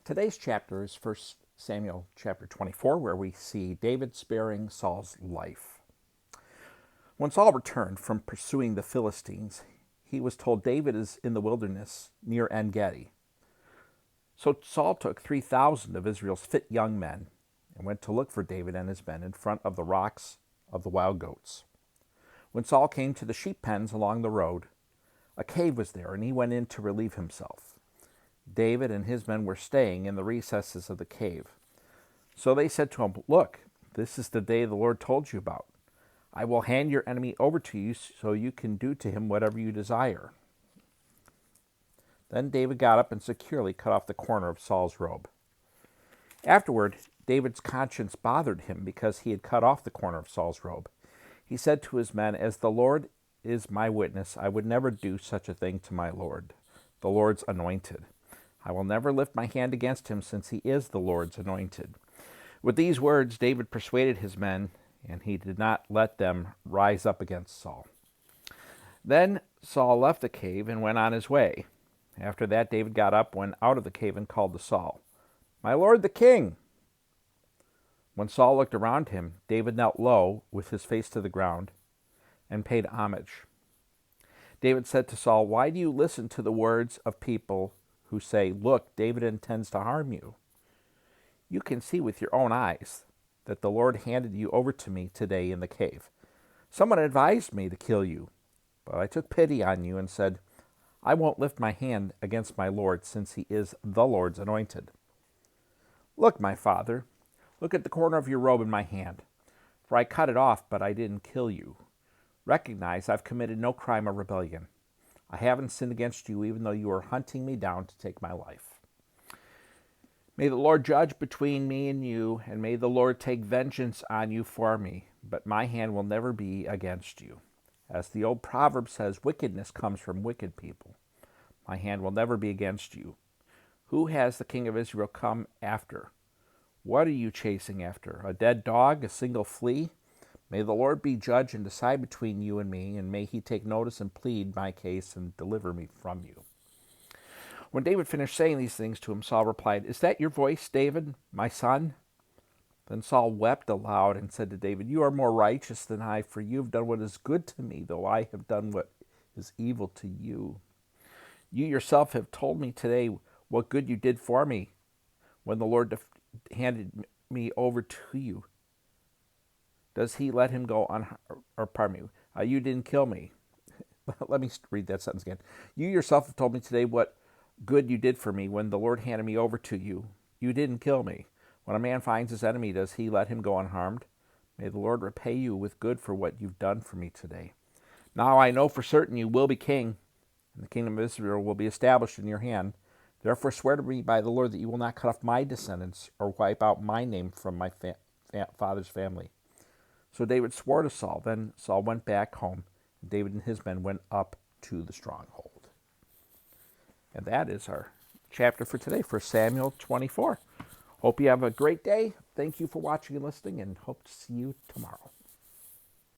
Today's chapter is 1 Samuel chapter 24, where we see David sparing Saul's life. When Saul returned from pursuing the Philistines, he was told David is in the wilderness near En-Gedi. So Saul took 3,000 of Israel's fit young men and went to look for David and his men in front of the rocks of the wild goats. When Saul came to the sheep pens along the road, a cave was there, and he went in to relieve himself. David and his men were staying in the recesses of the cave. So they said to him, "Look, this is the day the Lord told you about. I will hand your enemy over to you so you can do to him whatever you desire." Then David got up and securely cut off the corner of Saul's robe. Afterward, David's conscience bothered him because he had cut off the corner of Saul's robe. He said to his men, "As the Lord is my witness, I would never do such a thing to my Lord, the Lord's anointed. I will never lift my hand against him, since he is the Lord's anointed." With these words, David persuaded his men, and he did not let them rise up against Saul. Then Saul left the cave and went on his way. After that, David got up, went out of the cave, and called to Saul, "My lord the king!" When Saul looked around him, David knelt low with his face to the ground and paid homage. David said to Saul, "Why do you listen to the words of people who say, 'Look, David intends to harm you'? You can see with your own eyes that the Lord handed you over to me today in the cave. Someone advised me to kill you, but I took pity on you and said, 'I won't lift my hand against my Lord, since he is the Lord's anointed.' Look, my father, look at the corner of your robe in my hand, for I cut it off, but I didn't kill you. Recognize I've committed no crime or rebellion. I haven't sinned against you, even though you are hunting me down to take my life. May the Lord judge between me and you, and may the Lord take vengeance on you for me, but my hand will never be against you. As the old proverb says, wickedness comes from wicked people. My hand will never be against you. Who has the king of Israel come after? What are you chasing after? A dead dog, a single flea? May the Lord be judge and decide between you and me, and may he take notice and plead my case and deliver me from you." When David finished saying these things to him, Saul replied, "Is that your voice, David, my son?" Then Saul wept aloud and said to David, "You are more righteous than I, for you have done what is good to me, though I have done what is evil to you. You yourself have told me today what good you did for me when the Lord handed me over to you. Does he let him go on, or pardon me, you didn't kill me." Let me read that sentence again. "You yourself have told me today what good you did for me when the Lord handed me over to you. You didn't kill me. When a man finds his enemy, does he let him go unharmed? May the Lord repay you with good for what you've done for me today. Now I know for certain you will be king, and the kingdom of Israel will be established in your hand. Therefore swear to me by the Lord that you will not cut off my descendants or wipe out my name from my father's family." So David swore to Saul. Then Saul went back home, and David and his men went up to the stronghold. And that is our chapter for today, for Samuel 24. Hope you have a great day. Thank you for watching and listening, and hope to see you tomorrow.